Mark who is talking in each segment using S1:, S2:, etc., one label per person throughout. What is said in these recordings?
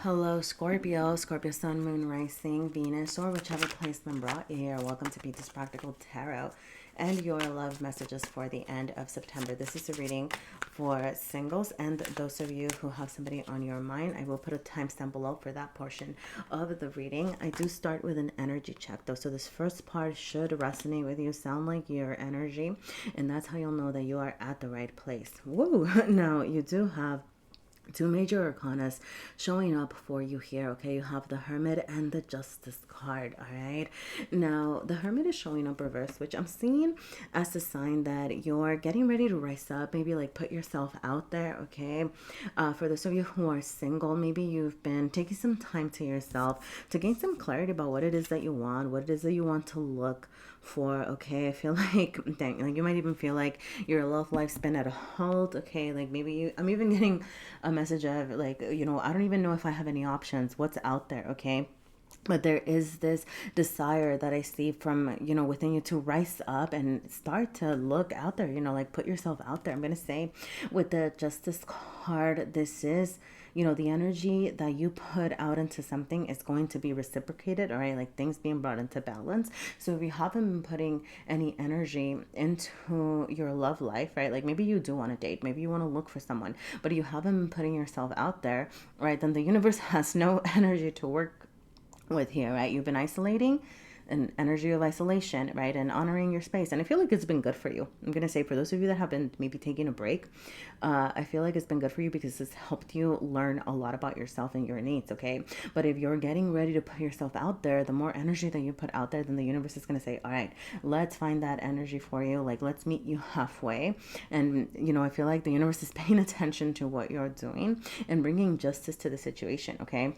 S1: Hello, Scorpio, Scorpio Sun, Moon, Rising, Venus, or whichever placement brought you here. Welcome to Be This Practical Tarot and your love messages for the end of September. This is a reading for singles and those of you who have somebody on your mind. I will put a timestamp below for that portion of the reading. I do start with an energy check though, so this first part should resonate with you, sound like your energy, and that's how you'll know that you are at the right place. Woo! Now, you do have two major arcanas showing up for you here. Okay, you have the Hermit and the Justice card. All right, now the Hermit is showing up reversed, which I'm seeing as a sign that you're getting ready to rise up, maybe like put yourself out there. Okay, for those of you who are single, maybe you've been taking some time to yourself to gain some clarity about what it is that you want, what it is that you want to look for. Okay, I feel like like you might even feel like your love life's been at a halt. Okay, like maybe I'm even getting a message of like, I don't even know if I have any options, what's out there. Okay, but there is this desire that I see from, within you to rise up and start to look out there, like put yourself out there. I'm going to say with the Justice card, this is, the energy that you put out into something is going to be reciprocated, all right? Like things being brought into balance. So if you haven't been putting any energy into your love life, right? Like maybe you do want to date, maybe you want to look for someone, but you haven't been putting yourself out there, right? Then the universe has no energy to work with here, right? You've been isolating, an energy of isolation, right? And honoring your space. And I feel like it's been good for you. I'm going to say for those of you that have been maybe taking a break, I feel like it's been good for you because it's helped you learn a lot about yourself and your needs, okay? But if you're getting ready to put yourself out there, the more energy that you put out there, then the universe is going to say, all right, let's find that energy for you. Like, let's meet you halfway. And, I feel like the universe is paying attention to what you're doing and bringing justice to the situation, okay?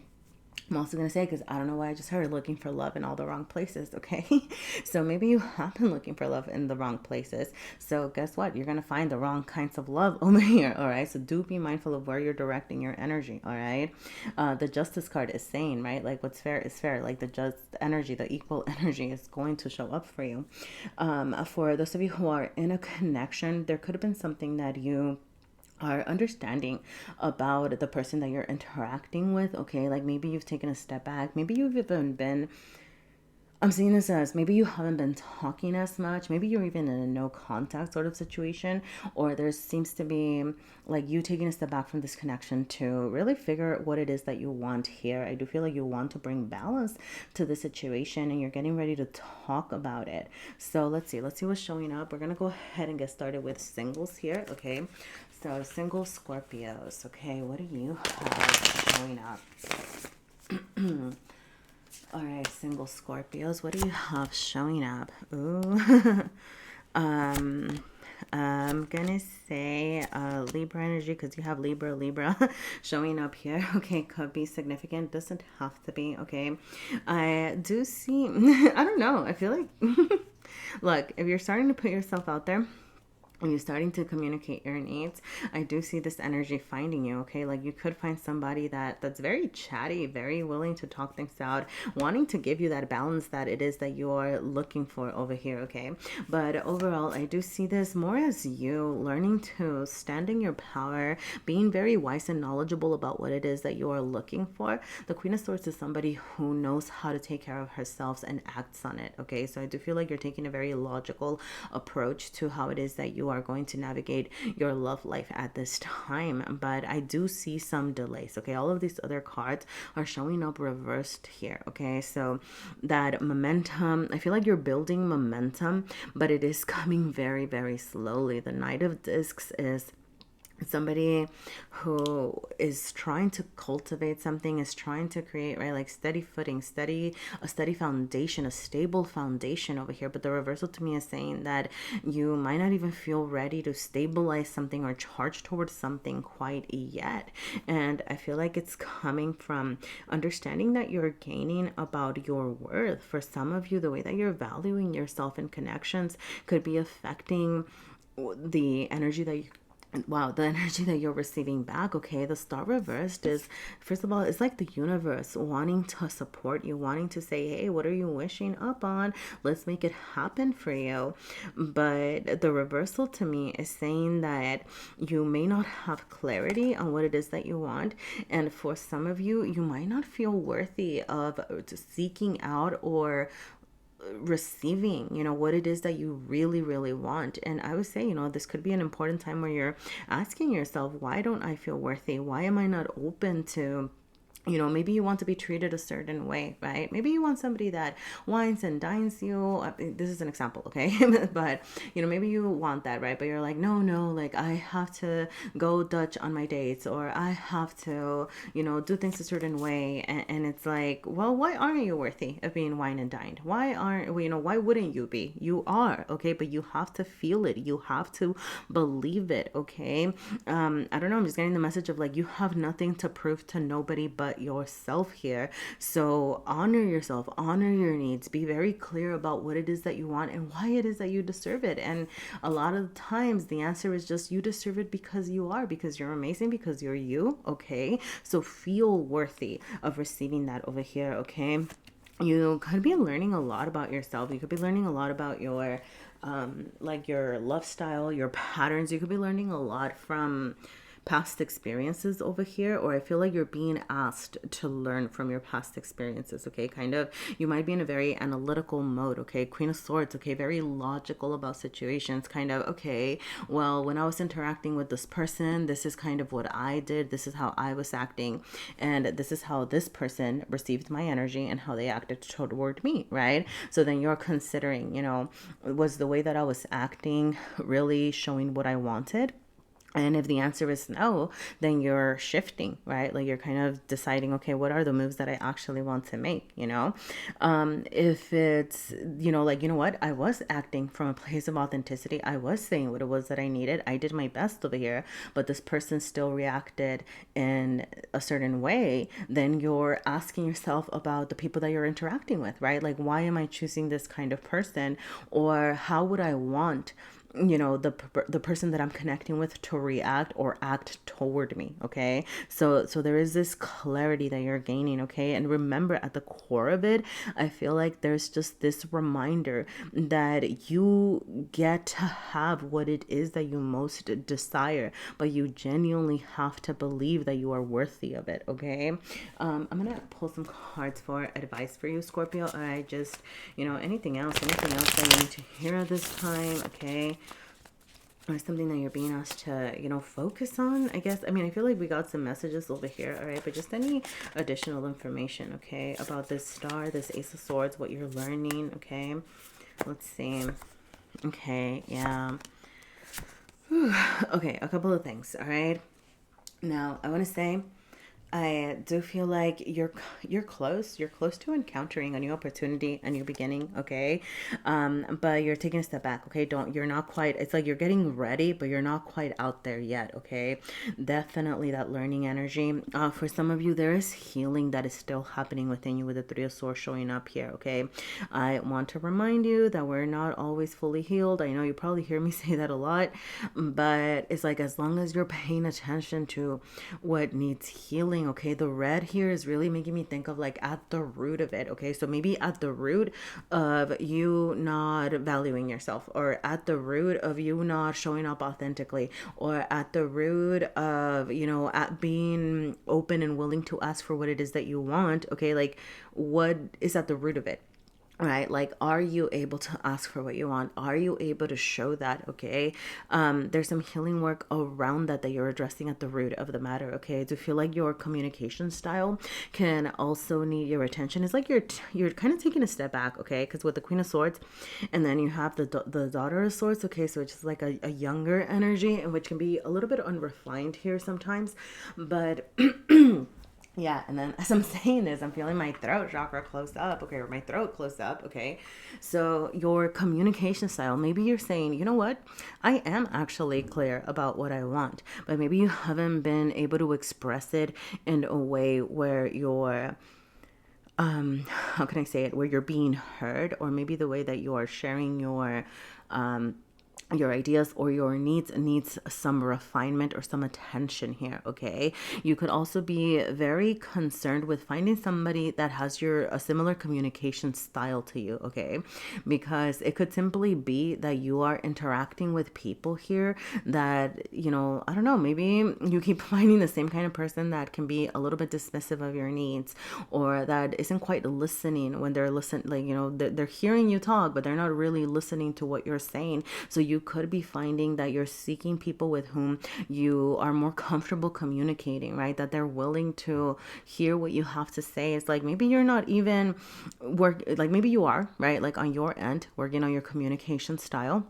S1: I'm also going to say, because I don't know why I just heard looking for love in all the wrong places, okay? So maybe you have been looking for love in the wrong places. So guess what? You're going to find the wrong kinds of love over here, all right? So do be mindful of where you're directing your energy, all right? The Justice card is saying, right? Like what's fair is fair. Like the just energy, the equal energy is going to show up for you. For those of you who are in a connection, there could have been something that you are understanding about the person that you're interacting with. Okay, like maybe you've taken a step back, maybe you've even been, I'm seeing this as maybe you haven't been talking as much. Maybe you're even in a no contact sort of situation, or there seems to be like you taking a step back from this connection to really figure out what it is that you want here. I do feel like you want to bring balance to the situation and you're getting ready to talk about it. So let's see what's showing up. We're going to go ahead and get started with singles here. Okay. So single Scorpios. Okay. What do you have showing up? All right, single Scorpios, what do you have showing up? Ooh. I'm gonna say Libra energy because you have Libra showing up here. Okay, could be significant, doesn't have to be. Okay, I do see, I don't know, I feel like look, if you're starting to put yourself out there when you're starting to communicate your needs, I do see this energy finding you, okay? Like you could find somebody that's very chatty, very willing to talk things out, wanting to give you that balance that it is that you're looking for over here, okay? But overall, I do see this more as you learning to stand in your power, being very wise and knowledgeable about what it is that you are looking for. The Queen of Swords is somebody who knows how to take care of herself and acts on it, okay? So I do feel like you're taking a very logical approach to how it is that you are going to navigate your love life at this time. But I do see some delays, okay? All of these other cards are showing up reversed here, okay? So that momentum, I feel like you're building momentum, but it is coming very, very slowly. The Knight of Discs is somebody who is trying to cultivate something, is trying to create, right, like steady footing, a steady foundation, a stable foundation over here. But the reversal to me is saying that you might not even feel ready to stabilize something or charge towards something quite yet. And I feel like it's coming from understanding that you're gaining about your worth. For some of you, the way that you're valuing yourself in connections could be affecting the energy that wow, the energy that you're receiving back, okay, the star reversed is, first of all, it's like the universe wanting to support you, wanting to say, hey, what are you wishing upon? Let's make it happen for you. But the reversal to me is saying that you may not have clarity on what it is that you want. And for some of you, you might not feel worthy of seeking out or receiving, what it is that you really, really want. And I would say, this could be an important time where you're asking yourself, why don't I feel worthy? Why am I not open to, maybe you want to be treated a certain way, right? Maybe you want somebody that wines and dines you. This is an example, okay? But, maybe you want that, right? But you're like, no, like I have to go Dutch on my dates, or I have to, do things a certain way. And it's like, well, why aren't you worthy of being wine and dined? Why aren't, why wouldn't you be? You are, okay? But you have to feel it. You have to believe it, okay? I don't know. I'm just getting the message of like, you have nothing to prove to nobody but yourself here. So honor yourself, honor your needs, be very clear about what it is that you want and why it is that you deserve it. And a lot of the times the answer is just, you deserve it because you are, because you're amazing, because you're you. Okay, so feel worthy of receiving that over here. Okay, you could be learning a lot about yourself. You could be learning a lot about your like your love style, your patterns. You could be learning a lot from past experiences over here, or I feel like you're being asked to learn from your past experiences. Okay, kind of, you might be in a very analytical mode. Okay, Queen of Swords. Okay, very logical about situations. Kind of, okay, well, when I was interacting with this person, this is kind of what I did, this is how I was acting, and this is how this person received my energy and how they acted toward me, right? So then you're considering, was the way that I was acting really showing what I wanted? And if the answer is no, then you're shifting, right? Like you're kind of deciding, okay, what are the moves that I actually want to make, If it's, like, what? I was acting from a place of authenticity. I was saying what it was that I needed. I did my best over here, but this person still reacted in a certain way. Then you're asking yourself about the people that you're interacting with, right? Like, why am I choosing this kind of person? Or how would I want the person that I'm connecting with to react or act toward me? Okay, so there is this clarity that you're gaining. Okay, and remember, at the core of it, I feel like there's just this reminder that you get to have what it is that you most desire, but you genuinely have to believe that you are worthy of it. Okay, I'm gonna pull some cards for advice for you, Scorpio. I just, anything else that you need to hear at this time. Okay, or something that you're being asked to, focus on, I guess. I mean, I feel like we got some messages over here, all right? But just any additional information, okay, about this star, this Ace of Swords, what you're learning, okay? Let's see. Okay, yeah. Whew. Okay, a couple of things, all right? Now, I want to say, I do feel like you're close to encountering a new opportunity, a new beginning. Okay, but you're taking a step back. Okay, you're not quite, it's like you're getting ready, but you're not quite out there yet. Okay, definitely that learning energy. For some of you, there is healing that is still happening within you with the Three of Swords showing up here. Okay, I want to remind you that we're not always fully healed. I know you probably hear me say that a lot, but it's like, as long as you're paying attention to what needs healing. Okay, the red here is really making me think of like at the root of it. Okay, so maybe at the root of you not valuing yourself, or at the root of you not showing up authentically, or at the root of, at being open and willing to ask for what it is that you want. Okay, like what is at the root of it? Right, like, are you able to ask for what you want? Are you able to show that? Okay, there's some healing work around that you're addressing at the root of the matter. Okay, to feel like your communication style can also need your attention. It's like you're kind of taking a step back. Okay, because with the Queen of Swords, and then you have the Daughter of Swords. Okay, so it's just like a younger energy, which can be a little bit unrefined here sometimes, but yeah, and then as I'm saying this, I'm feeling my throat chakra close up, okay, or my throat close up, okay? So your communication style, maybe you're saying, you know what? I am actually clear about what I want, but maybe you haven't been able to express it in a way where you're, how can I say it? Where you're being heard, or maybe the way that you are sharing your, your ideas or your needs some refinement or some attention here. Okay, you could also be very concerned with finding somebody that has a similar communication style to you. Okay, because it could simply be that you are interacting with people here that, I don't know, maybe you keep finding the same kind of person that can be a little bit dismissive of your needs, or that isn't quite listening when they're listening, like, they're hearing you talk, but they're not really listening to what you're saying. So you could be finding that you're seeking people with whom you are more comfortable communicating, right? That they're willing to hear what you have to say. It's like maybe you're not even like maybe you are, right? Like on your end, working on your communication style.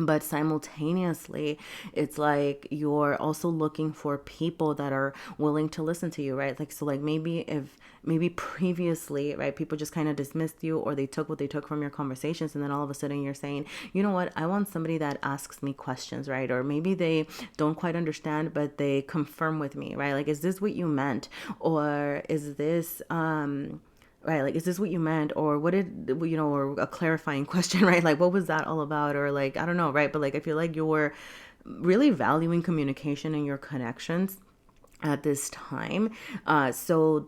S1: But simultaneously, it's like you're also looking for people that are willing to listen to you, right? Like, so like maybe previously, right, people just kind of dismissed you, or they took what they took from your conversations. And then all of a sudden you're saying, you know what, I want somebody that asks me questions, right? Or maybe they don't quite understand, but they confirm with me, right? Like, is this what you meant? Or is this, right, like, is this what you meant? Or what did, or a clarifying question, right? Like, what was that all about? Or like, I don't know, right? But like, I feel like you're really valuing communication and your connections at this time. So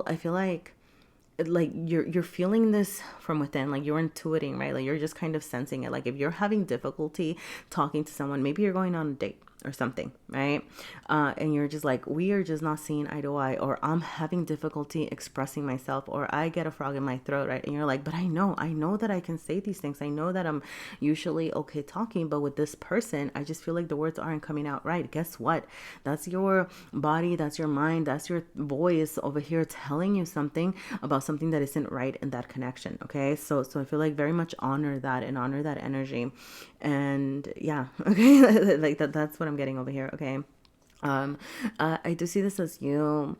S1: I feel like you're feeling this from within, like you're intuiting, right? Like you're just kind of sensing it. Like if you're having difficulty talking to someone, maybe you're going on a date or something, right? And you're just like, we are just not seeing eye to eye, or I'm having difficulty expressing myself, or I get a frog in my throat, right? And you're like, but I know that I can say these things. I know that I'm usually okay talking, but with this person, I just feel like the words aren't coming out right. Guess what? That's your body, that's your mind, that's your voice over here telling you something about something that isn't right in that connection. Okay, so I feel like very much honor that and honor that energy. And yeah, okay, like that's what I'm getting over here. Okay, I do see this as you.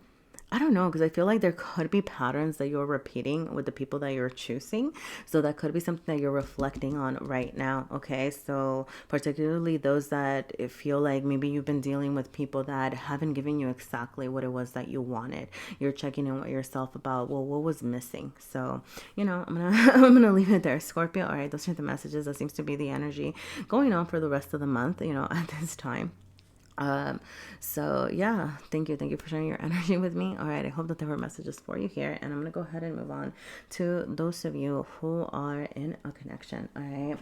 S1: I don't know, because I feel like there could be patterns that you're repeating with the people that you're choosing. So that could be something that you're reflecting on right now. Okay. So, particularly those that feel like maybe you've been dealing with people that haven't given you exactly what it was that you wanted. You're checking in with yourself about, well, what was missing? So, I'm gonna I'm gonna leave it there. Scorpio. All right, those are the messages. That seems to be the energy going on for the rest of the month, at this time. Um, so yeah, thank you for sharing your energy with me. All right, I hope that there were messages for you here, and I'm gonna go ahead and move on to those of you who are in a connection. All right.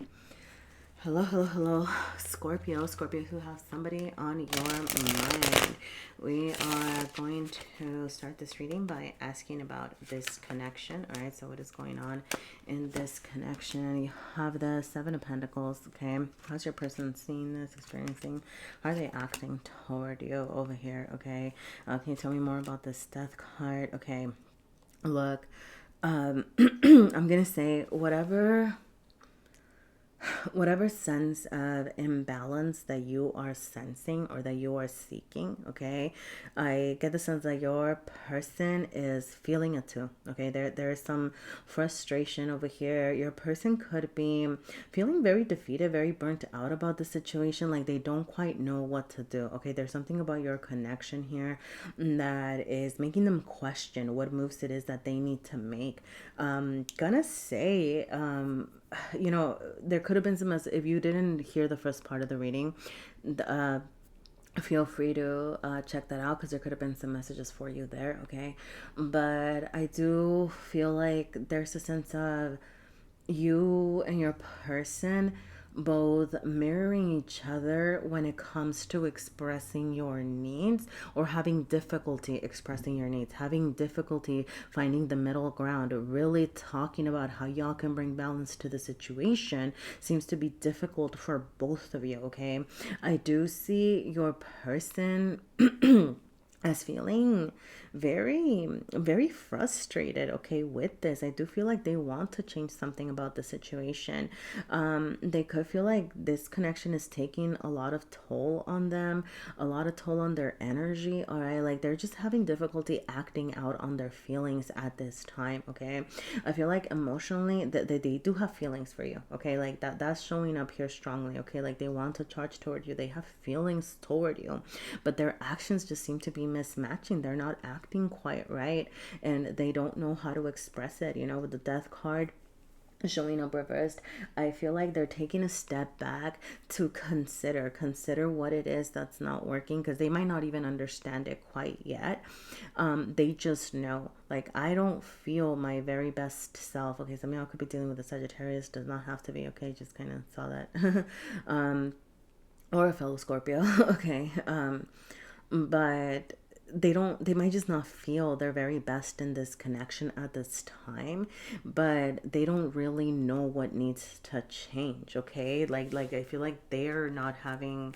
S1: Hello, Scorpio who have somebody on your mind. We are going to start this reading by asking about this connection. All right, so what is going on in this connection? You have the Seven of Pentacles. Okay, how's your person seeing this, experiencing? How are they acting toward you over here? Okay, can you tell me more about this Death card? Okay, look, I'm gonna say whatever sense of imbalance that you are sensing or that you are seeking. Okay, I get the sense that your person is feeling it too. Okay, there is some frustration over here. Your person could be feeling very defeated, very burnt out about the situation, like they don't quite know what to do. Okay, there's something about your connection here that is making them question what moves it is that they need to make. Gonna say, there could have been some, if you didn't hear the first part of the reading, feel free to check that out, because there could have been some messages for you there. Okay, but I do feel like there's a sense of you and your person both mirroring each other when it comes to expressing your needs, or having difficulty expressing your needs, having difficulty finding the middle ground, really talking about how y'all can bring balance to the situation seems to be difficult for both of you. Okay, I do see your person as feeling very, very frustrated, okay, with this. I do feel like they want to change something about the situation. They could feel like this connection is taking a lot of toll on them, a lot of toll on their energy. All right, like they're just having difficulty acting out on their feelings at this time. Okay, I feel like emotionally that they do have feelings for you. Okay, like that's showing up here strongly. Okay, like they want to charge toward you, they have feelings toward you, but their actions just seem to be mismatching. They're not acting quite right, and they don't know how to express it. With the Death card, showing up reversed. I feel like they're taking a step back to consider what it is that's not working, because they might not even understand it quite yet. They just know, like, I don't feel my very best self. Okay, some of y'all could be dealing with a Sagittarius, does not have to be. Okay, just kind of saw that. Or a fellow Scorpio. Okay, but they might just not feel their very best in this connection at this time, but they don't really know what needs to change. Okay, like I feel like they're not having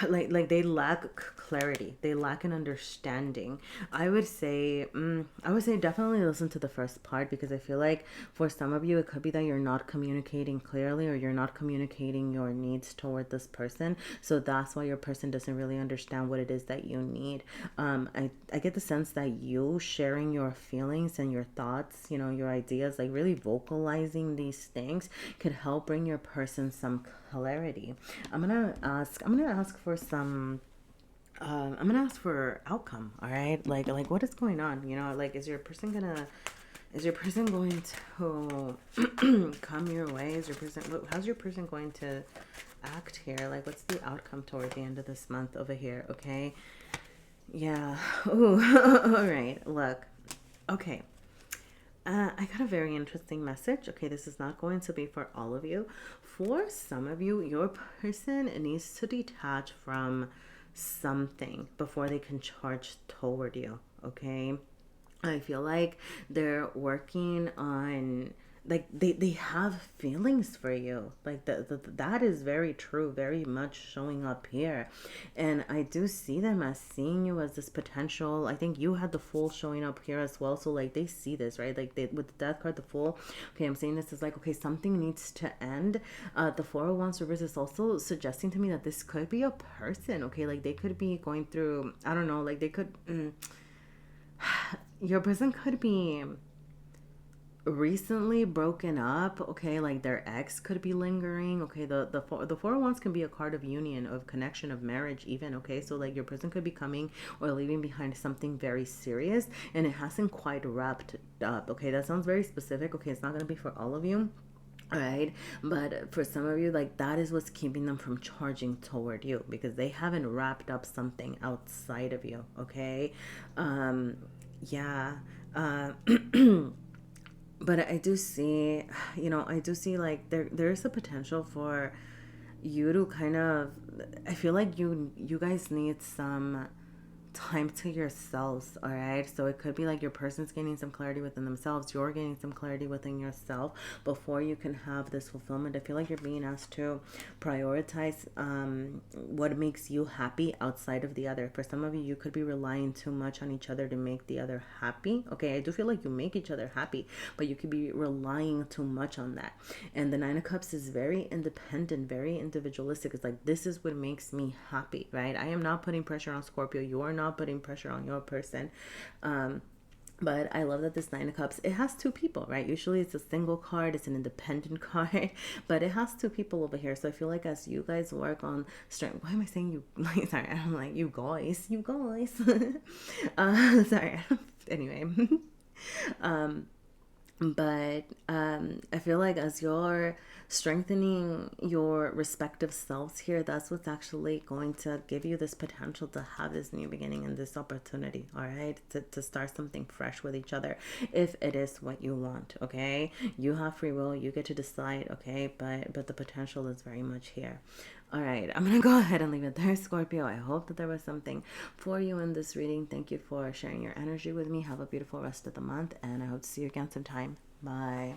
S1: like they lack clarity, they lack an understanding. I would say definitely listen to the first part, because I feel like for some of you it could be that you're not communicating clearly, or you're not communicating your needs toward this person, so that's why your person doesn't really understand what it is that you need. I get the sense that you sharing your feelings and your thoughts, your ideas, like really vocalizing these things, could help bring your person some clarity. I'm gonna ask for some I'm gonna ask for outcome. All right, like what is going on? Like, is your person going to come your way? How's your person going to act here? Like, what's the outcome toward the end of this month over here? Okay, yeah. Ooh. All right, look. Okay, I got a very interesting message. Okay, this is not going to be for all of you. For some of you, your person needs to detach from something before they can charge toward you. Okay, I feel like they're working on, like, they have feelings for you. Like, that is very true, very much showing up here. And I do see them as seeing you as this potential. I think you had the Fool showing up here as well, so like they see this, right? Like, with the Death card, the Fool. Okay, I'm saying this is like, okay, something needs to end. The Four of Wands reverse is also suggesting to me that this could be a person. Okay, like they could be going through, I don't know, like they could your person could be recently broken up. Okay, like their ex could be lingering. Okay, the four of wands can be a card of union, of connection, of marriage even. Okay, so like your person could be coming or leaving behind something very serious, and it hasn't quite wrapped up. Okay, that sounds very specific. Okay, it's not going to be for all of you. All right, but for some of you, like, that is what's keeping them from charging toward you, because they haven't wrapped up something outside of you. Okay, um yeah. uh but I do see, I do see like there's a potential for you to kind of, I feel like you guys need some time to yourselves. All right, so it could be like your person's gaining some clarity within themselves, you're gaining some clarity within yourself before you can have this fulfillment. I feel like you're being asked to prioritize what makes you happy outside of the other. For some of you, you could be relying too much on each other to make the other happy. Okay, I do feel like you make each other happy, but you could be relying too much on that. And the Nine of Cups is very independent, very individualistic. It's like, this is what makes me happy, right? I am not putting pressure on Scorpio. You are not putting pressure on your person. But I love that this Nine of Cups, it has two people, right? Usually it's a single card, it's an independent card, but it has two people over here. So I feel like as you guys work on strength, why am I saying you? Like, sorry, I'm like, you guys. Sorry. Anyway, but I feel like as you're strengthening your respective selves here, that's what's actually going to give you this potential to have this new beginning and this opportunity. All right, to start something fresh with each other, if it is what you want. Okay, you have free will, you get to decide. Okay, but the potential is very much here. All right, I'm gonna go ahead and leave it there, Scorpio. I hope that there was something for you in this reading. Thank you for sharing your energy with me. Have a beautiful rest of the month, and I hope to see you again sometime. Bye.